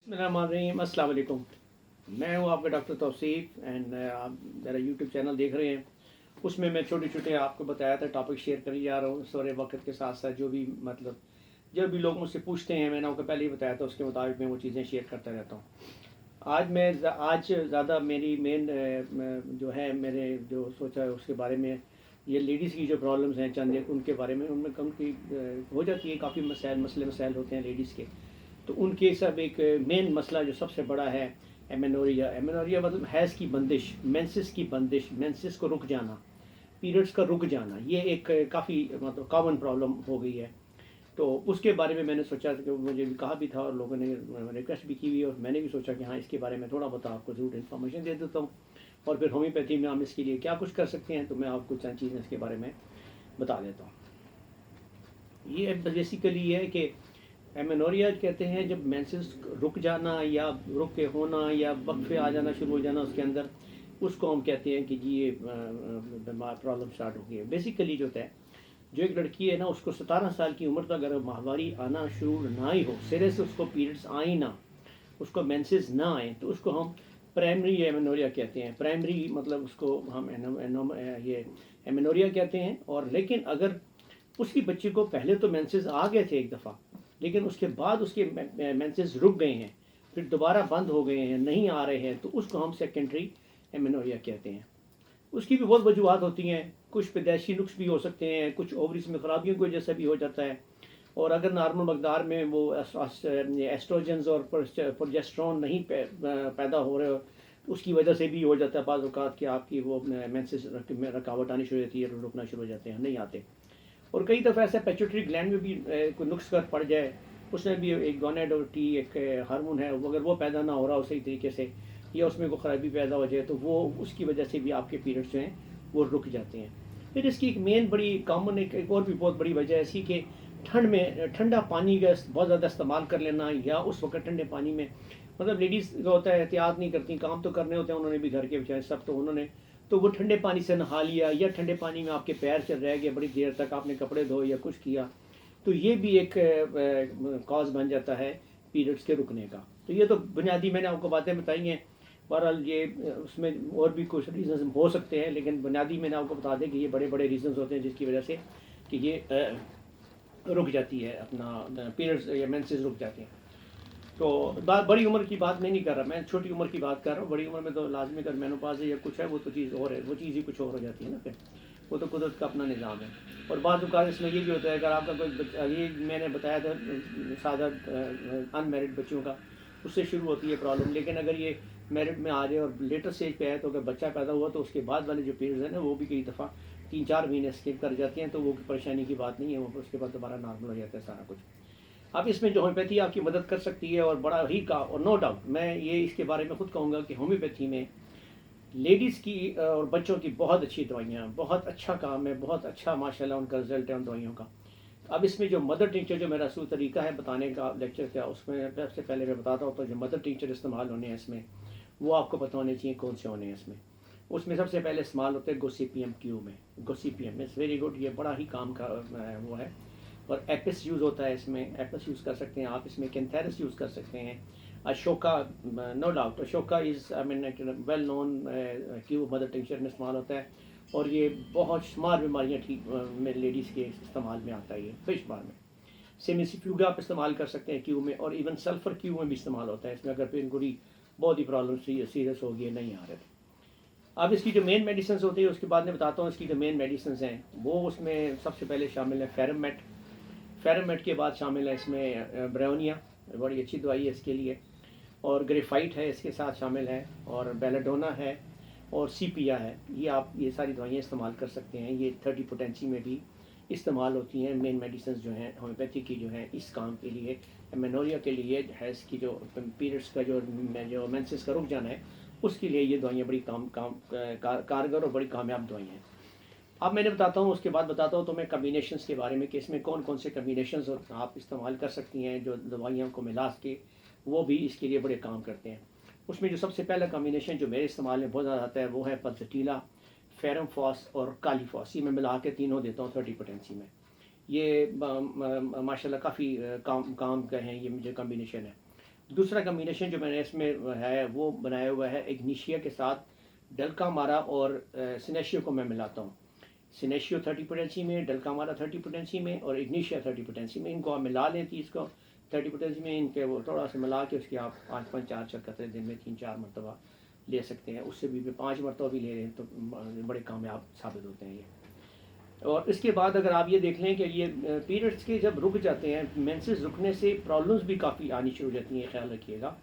بسم اللہ الرحمن الرحیم. السلام علیکم. میں ہوں آپ کا ڈاکٹر توصیف اینڈ آپ میرا یوٹیوب چینل دیکھ رہے ہیں. اس میں چھوٹے چھوٹے آپ کو بتایا تھا ٹاپک شیئر کری جا رہا ہوں سورے وقت کے ساتھ ساتھ. جو بھی لوگ مجھ سے پوچھتے ہیں میں نے آپ کو پہلے ہی بتایا تھا اس کے مطابق میں وہ چیزیں شیئر کرتا رہتا ہوں. آج زیادہ میری مین جو ہے میرے جو سوچا ہے اس کے بارے میں یہ لیڈیز کی جو پرابلمس ہیں چند ایک ان کے بارے میں ان میں کم کی ہو جاتی ہے. کافی مسائل ہوتے ہیں لیڈیز کے. تو ان کے سب ایک مین مسئلہ جو سب سے بڑا ہے ایمینوریا مطلب حیض کی بندش، مینسس کی بندش، مینسس کو رک جانا، پیریڈس کا رک جانا. یہ ایک کافی مطلب کامن پرابلم ہو گئی ہے. تو اس کے بارے میں نے سوچا کہ مجھے بھی کہا بھی تھا اور لوگوں نے ریکویسٹ بھی کی ہوئی اور میں نے بھی سوچا کہ ہاں اس کے بارے میں تھوڑا بہت آپ کو ضرور انفارمیشن دے دیتا ہوں. اور پھر ہومیوپیتھی میں ہم اس کے لیے کیا کچھ کر سکتے ہیں تو میں آپ کو چند چیزیں اس کے بارے میں بتا دیتا ہوں. یہ بیسیکلی یہ ہے کہ ایمینوریا کہتے ہیں جب مینسس رک جانا یا رک کے ہونا یا وقفے آ جانا شروع ہو جانا اس کے اندر، اس کو ہم کہتے ہیں کہ جی یہ بیمار پرابلم اسٹارٹ ہو گئی ہے. بیسیکلی جو ہے جو ایک لڑکی ہے نا اس کو 17 سال کی عمر تک اگر ماہواری آنا شروع نہ ہی ہو، سرے سے اس کو پیریڈس آئیں نہ، اس کو مینسز نہ آئیں، تو اس کو ہم پرائمری ایمینوریا کہتے ہیں. پرائمری مطلب اس کو ہم یہ ایمینوریا کہتے ہیں. اور لیکن اگر اس کی بچی کو پہلے تو مینسز آ گئے تھے ایک دفعہ لیکن اس کے بعد اس کے مینسز رک گئے ہیں، پھر دوبارہ بند ہو گئے ہیں، نہیں آ رہے ہیں، تو اس کو ہم سیکنڈری ایمینوریا کہتے ہیں. اس کی بھی بہت وجوہات ہوتی ہیں. کچھ پیدائشی نقص بھی ہو سکتے ہیں، کچھ اووریز میں خرابیوں کی وجہ سے بھی ہو جاتا ہے. اور اگر نارمل مقدار میں وہ ایسٹروجنز اور پروجسٹرون نہیں پیدا ہو رہے اس کی وجہ سے بھی ہو جاتا ہے بعض اوقات کہ آپ کی وہ مینسز میں رکاوٹ آنی شروع ہوتی ہے، رکنا شروع ہو جاتے ہیں، نہیں آتے. اور کئی دفعہ ایسا پیچوٹری گلینڈ میں بھی کوئی نقص کر پڑ جائے، اس میں بھی ایک گونیڈوٹی ایک ہارمون ہے، اگر وہ پیدا نہ ہو رہا ہو صحیح طریقے سے یا اس میں کوئی خرابی پیدا ہو جائے تو وہ اس کی وجہ سے بھی آپ کے پیریڈس جو ہیں وہ رک جاتے ہیں. پھر اس کی ایک مین بڑی کامن ایک اور بھی بہت بڑی وجہ ایسی کہ ٹھنڈ میں ٹھنڈا پانی کا بہت زیادہ استعمال کر لینا، یا اس وقت ٹھنڈے پانی میں مطلب لیڈیز جو ہوتا ہے احتیاط نہیں کرتی، کام تو کرنے ہوتے ہیں انہوں نے بھی گھر کے بچائے سب، تو انہوں نے تو وہ ٹھنڈے پانی سے نہا لیا یا ٹھنڈے پانی میں آپ کے پیر چل رہ گئے بڑی دیر تک، آپ نے کپڑے دھوئے یا کچھ کیا، تو یہ بھی ایک کاز بن جاتا ہے پیریڈس کے رکنے کا. تو یہ تو بنیادی میں نے آپ کو باتیں بتائی ہیں. بہرحال یہ اس میں اور بھی کچھ ریزنز ہو سکتے ہیں لیکن بنیادی میں نے آپ کو بتا دیں کہ یہ بڑے بڑے ریزنز ہوتے ہیں جس کی وجہ سے کہ یہ رک جاتی ہے اپنا پیریڈس یا مینسز رک جاتے ہیں. تو بڑی عمر کی بات میں نہیں کر رہا، میں چھوٹی عمر کی بات کر رہا ہوں. بڑی عمر میں تو لازمی اگر مینوپاز ہے یا کچھ ہے وہ تو چیز اور ہے، وہ چیز ہی کچھ اور ہو جاتی ہے نا. پھر وہ تو قدرت کا اپنا نظام ہے. اور بعض اوقات اس میں یہ بھی ہوتا ہے اگر آپ کا کوئی یہ میں نے بتایا تھا سادہ ان میرڈ بچوں کا، اس سے شروع ہوتی ہے پرابلم. لیکن اگر یہ میرڈ میں آ جائے اور لیٹر اسٹیج پہ ہے تو اگر بچہ پیدا ہوا تو اس کے بعد والے جو پیریڈز ہیں نا وہ بھی کئی دفعہ 3-4 مہینے اسکپ کر جاتے ہیں، تو وہ پریشانی کی بات نہیں ہے، وہ اس کے بعد دوبارہ نارمل ہو جاتا ہے سارا کچھ. اب اس میں جو ہومیوپیتھی آپ کی مدد کر سکتی ہے اور بڑا ہی کا اور نو ڈاؤٹ میں یہ اس کے بارے میں خود کہوں گا کہ ہومیوپیتھی میں لیڈیز کی اور بچوں کی بہت اچھی دوائیاں، بہت اچھا کام ہے، بہت اچھا ماشاءاللہ ان کا رزلٹ ہے ان دوائیوں کا. اب اس میں جو مدر ٹینچر جو میرا اصول طریقہ ہے بتانے کا لیکچر کا، اس میں سب سے پہلے میں بتاتا ہوں تو جو مدر ٹینچر استعمال ہونے ہیں اس میں وہ آپ کو پتہ ہونے چاہیے کون سے ہونے ہیں. اس میں سب سے پہلے استعمال ہوتے ہیں گوسیپیم کیو میں. گوسیپیم از ویری گڈ، یہ بڑا ہی کام کا وہ ہے. اور ایپس یوز ہوتا ہے اس میں، ایپس یوز کر سکتے ہیں آپ. اس میں کینتھیرس یوز کر سکتے ہیں. اشوکا نو ڈاؤٹ اشوکا از ویل نون کیو مدر ٹنکچر میں استعمال ہوتا ہے. اور یہ بہت شمار بیماریاں ٹھیک میرے لیڈیز کے استعمال میں آتا ہے. یہ بے شمار میں سیمیسیفیوگا آپ استعمال کر سکتے ہیں کیو میں، اور ایون سلفر کیو میں بھی استعمال ہوتا ہے اس میں اگر پین گوڑی بہت ہی پرابلم سیریس ہوگی ہے نہیں آ رہے. اب اس کی جو مین میڈیسنز ہوتی ہے اس کے بعد میں بتاتا ہوں اس کی جو مین میڈیسنز ہیں وہ اس میں سب سے پہلے شامل ہے فیرمیٹ. فیرمیٹ کے بعد شامل ہے اس میں بریونیا، بڑی اچھی دوائی ہے اس کے لیے. اور گریفائٹ ہے اس کے ساتھ شامل ہے، اور بیلاڈونا ہے، اور سیپیا ہے. یہ آپ یہ ساری دوائیاں استعمال کر سکتے ہیں. یہ 30 پوٹینسی میں بھی استعمال ہوتی ہیں. مین میڈیسنز جو ہیں ہومیوپیتھی کی جو ہیں اس کام کے لیے، ایمینوریا کے لیے، حیض کی جو پیریڈس کا جو مینسز کا رک جانا ہے اس کے لیے یہ دوائیاں بڑی کارگر اور بڑی کامیاب دوائیاں ہیں. اب میں نے بتاتا ہوں اس کے بعد بتاتا ہوں تو میں کمبینیشنز کے بارے میں کہ اس میں کون کون سے کمبینیشنز آپ استعمال کر سکتی ہیں جو دوائیوں کو ملا کے وہ بھی اس کے لیے بڑے کام کرتے ہیں. اس میں جو سب سے پہلا کمبینیشن جو میرے استعمال میں بہت زیادہ آتا ہے وہ ہے پلزٹیلا، فیرم فاس اور کالی فاس. یہ میں ملا کے تینوں دیتا ہوں 30 پوٹینسی میں. یہ ماشاءاللہ کافی کام کا ہیں یہ جو کمبینیشن ہے. دوسرا کمبینیشن جو میں نے اس میں ہے وہ بنایا ہوا ہے اگنیشیا کے ساتھ ڈلکا مارا اور سینیشیو کو میں ملاتا ہوں. سینیشیو 30 پوٹینسی میں، ڈلکا مارا 30 پوٹینسی میں اور اگنیشیا 30 پوٹینسی میں. ان کو آپ ملا لیں 30 کو 30 پوٹینسی میں، ان کے وہ تھوڑا سا ملا کے اس کے آپ 5 4 قطرے دن میں 3 4 مرتبہ لے سکتے ہیں. اس سے بھی 5 مرتبہ بھی لے لیں تو بڑے کامیاب ثابت ہوتے ہیں یہ. اور اس کے بعد اگر آپ یہ دیکھ لیں کہ یہ پیریڈس کے جب رک جاتے ہیں، مینسز رکنے سے پرابلمس بھی کافی آنی شروع ہو جاتی ہیں، خیال رکھیے گا.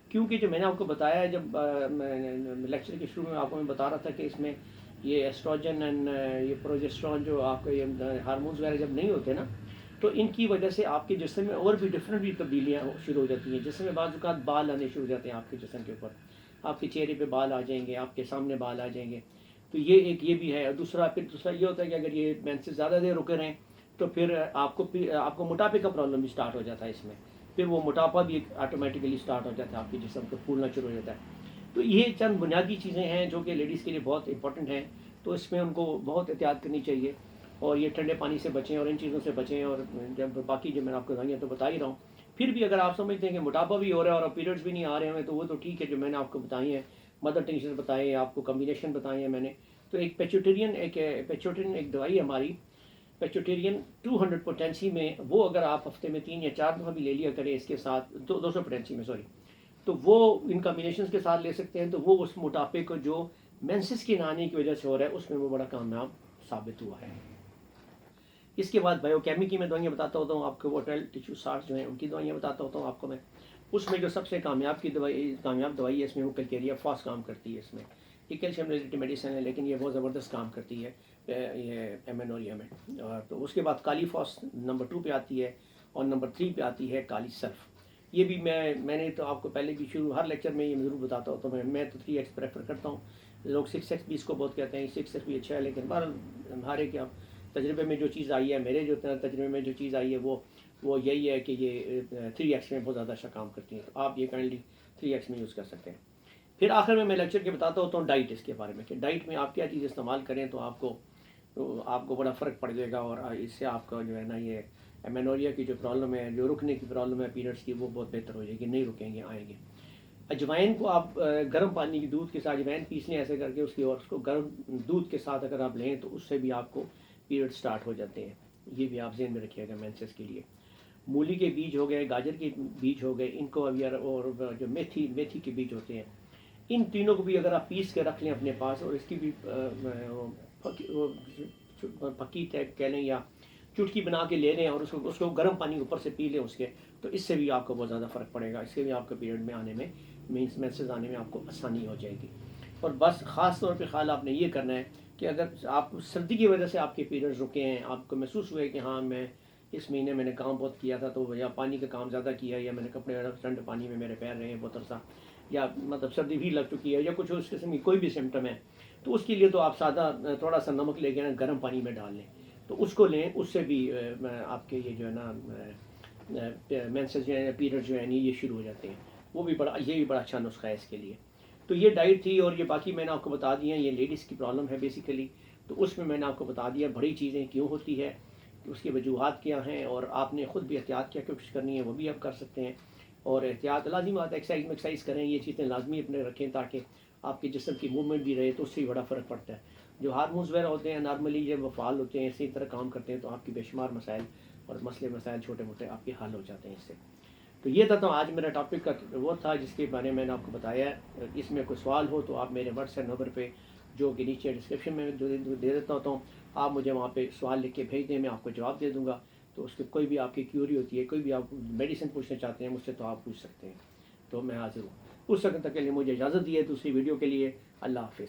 کیونکہ جو میں نے آپ کو بتایا ہے، جب لیکچر کے شروع میں آپ کو میں بتا رہا تھا کہ اس میں یہ ایسٹروجن اینڈ یہ پروجسٹرون جو آپ کے یہ ہارمونز وغیرہ جب نہیں ہوتے نا، تو ان کی وجہ سے آپ کے جسم میں اور بھی ڈفرینٹ بھی تبدیلیاں شروع ہو جاتی ہیں. جسم میں بعض اوقات بال آنے شروع ہو جاتے ہیں آپ کے جسم کے اوپر، آپ کے چہرے پہ بال آ جائیں گے، آپ کے سامنے بال آ جائیں گے. تو یہ بھی ہے. اور دوسرا یہ ہوتا ہے کہ اگر یہ مینسز زیادہ دیر رکے رہیں تو پھر آپ کو موٹاپے کا پرابلم بھی اسٹارٹ ہو جاتا ہے اس میں. پھر وہ موٹاپا بھی آٹومیٹیکلی اسٹارٹ ہو جاتا ہے، آپ کے جسم کو پھولنا شروع ہو جاتا ہے. تو یہ چند بنیادی چیزیں ہیں جو کہ لیڈیز کے لیے بہت امپورٹنٹ ہیں. تو اس میں ان کو بہت احتیاط کرنی چاہیے، اور یہ ٹھنڈے پانی سے بچیں اور ان چیزوں سے بچیں. اور جب باقی جو میں نے آپ کو دوائیاں تو بتا ہی رہا ہوں. پھر بھی اگر آپ سمجھتے ہیں کہ موٹاپا بھی ہو رہا ہے اور پیریڈس بھی نہیں آ رہے ہیں تو وہ تو ٹھیک ہے. جو میں نے آپ کو بتائی ہیں مدر ٹنکشن بتائے ہیں، آپ کو کمبینیشن بتائے ہیں میں نے. تو ایک پیچوٹرین ایک دوائی ہے ہماری پیچوٹرین 200 پوٹینسی میں. وہ اگر آپ ہفتے میں 3 یا 4 دفعہ بھی لے لیا کریں اس کے ساتھ 200 پوٹینسی میں تو وہ ان کمبینیشنز کے ساتھ لے سکتے ہیں. تو وہ اس موٹاپے کو جو مینسس کے نہ آنے کی وجہ سے ہو رہا ہے اس میں وہ بڑا کامیاب ثابت ہوا ہے. اس کے بعد بایو کیمکی میں دوائیاں بتاتا ہوتا ہوں آپ کو. ووٹل ٹیشو سارس جو ہیں ان کی دوائیاں بتاتا ہوتا ہوں آپ کو میں. اس میں جو سب سے کامیاب دوائی ہے اس میں وہ کلکیریا فاس کام کرتی ہے. اس میں یہ کیلشیم ریلیٹڈ میڈیسن ہے لیکن یہ بہت زبردست کام کرتی ہے یہ ایمینوریا میں. تو اس کے بعد کالی فاس نمبر 2 پہ آتی ہے اور نمبر 3 پہ آتی ہے کالی سلف. یہ بھی میں نے تو آپ کو پہلے بھی ہر لیکچر میں یہ ضرور بتاتا ہوں. تو میں تو 3x پریفر کرتا ہوں. لوگ 6x بھی اس کو بہت کہتے ہیں. 6x بھی اچھا ہے لیکن ہمارے کیا تجربے میں جو چیز آئی ہے، میرے جو تجربے میں جو چیز آئی ہے وہ یہی ہے کہ یہ 3x میں بہت زیادہ اچھا کام کرتی ہیں. تو آپ یہ کائنڈلی 3x میں یوز کر سکتے ہیں. پھر آخر میں لیکچر کے بتاتا ہوتا ہوں ڈائٹ اس کے بارے میں کہ ڈائٹ میں آپ کیا چیز استعمال کریں تو آپ کو بڑا فرق پڑ جائے گا. اور اس سے آپ کا جو ہے نا یہ ایمینوریا کی جو پرابلم ہے، جو رکنے کی پرابلم ہے پیریڈس کی، وہ بہت بہتر ہو جائے گی. نہیں رکیں گے، آئیں گے. اجوائن کو آپ گرم پانی کی دودھ کے ساتھ اجوائن پیسنے ایسے کر کے اس کو گرم دودھ کے ساتھ اگر آپ لیں تو اس سے بھی آپ کو پیریڈ سٹارٹ ہو جاتے ہیں. یہ بھی آپ ذہن میں رکھیے گا مینسس کے لیے. مولی کے بیج ہو گئے، گاجر کے بیج ہو گئے، ان کو اور جو میتھی کے بیج ہوتے ہیں، ان تینوں کو بھی اگر آپ پیس کے رکھ لیں اپنے پاس اور اس کی بھی پکی ٹائپ کہہ لیں یا چٹکی بنا کے لے لیں اور اس کو گرم پانی اوپر سے پی لیں اس کے، تو اس سے بھی آپ کو بہت زیادہ فرق پڑے گا. اس سے بھی آپ کے پیریڈ میں آنے میں مینسز آنے میں آپ کو آسانی ہو جائے گی. اور بس خاص طور پہ خیال آپ نے یہ کرنا ہے کہ اگر آپ سردی کی وجہ سے آپ کے پیریڈز رکے ہیں، آپ کو محسوس ہوئے کہ ہاں میں اس مہینے میں نے کام بہت کیا تھا تو یا پانی کا کام زیادہ کیا یا میں نے کپڑے ٹھنڈ پانی میں میرے پیر رہے ہیں بہت عرصہ، یا مطلب سردی بھی لگ چکی ہے یا کچھ اس قسم کی کوئی بھی سمٹم ہے، تو اس کے لیے تو آپ سادہ تھوڑا سا نمک لے کے نا گرم پانی میں ڈال لیں تو اس کو لیں. اس سے بھی آپ کے یہ جو ہے نا مینسز جو ہے پیریڈ جو ہے یہ شروع ہو جاتے ہیں. یہ بھی بڑا اچھا نسخہ ہے اس کے لیے. تو یہ ڈائٹ تھی اور یہ باقی میں نے آپ کو بتا دیا. یہ لیڈیز کی پرابلم ہے بیسیکلی، تو اس میں نے آپ کو بتا دیا بڑی چیزیں کیوں ہوتی ہے، اس کی وجوہات کیا ہیں، اور آپ نے خود بھی احتیاط کیا کوشش کرنی ہے وہ بھی آپ کر سکتے ہیں. اور احتیاط لازمی بات ہے، ایکسرسائز کریں، یہ چیزیں لازمی اپنے رکھیں تاکہ آپ کے جسم کی موومنٹ بھی رہے. تو اس سے بھی بڑا فرق پڑتا ہے. جو ہارمونز وغیرہ ہوتے ہیں نارملی جب وہ فعال ہوتے ہیں اسی طرح کام کرتے ہیں تو آپ کی بے شمار مسائل اور مسائل چھوٹے موٹے آپ کے حل ہو جاتے ہیں اس سے. تو یہ تھا. تو آج میرا ٹاپک کا وہ تھا جس کے بارے میں نے آپ کو بتایا ہے. اس میں کوئی سوال ہو تو آپ میرے واٹس ایپ نمبر پہ جو کہ نیچے ڈسکرپشن میں دے دیتا ہوتا ہوں، آپ مجھے وہاں پہ سوال لکھ کے بھیج دیں، میں آپ کو جواب دے دوں گا. تو اس کے کوئی بھی آپ کی کیوری ہوتی ہے، کوئی بھی آپ میڈیسن پوچھنا چاہتے ہیں مجھ سے تو آپ پوچھ سکتے ہیں. تو میں حاضر ہوں. اس وقت تک کے لیے مجھے اجازت دی ہے دوسری ویڈیو کے لیے. اللہ حافظ.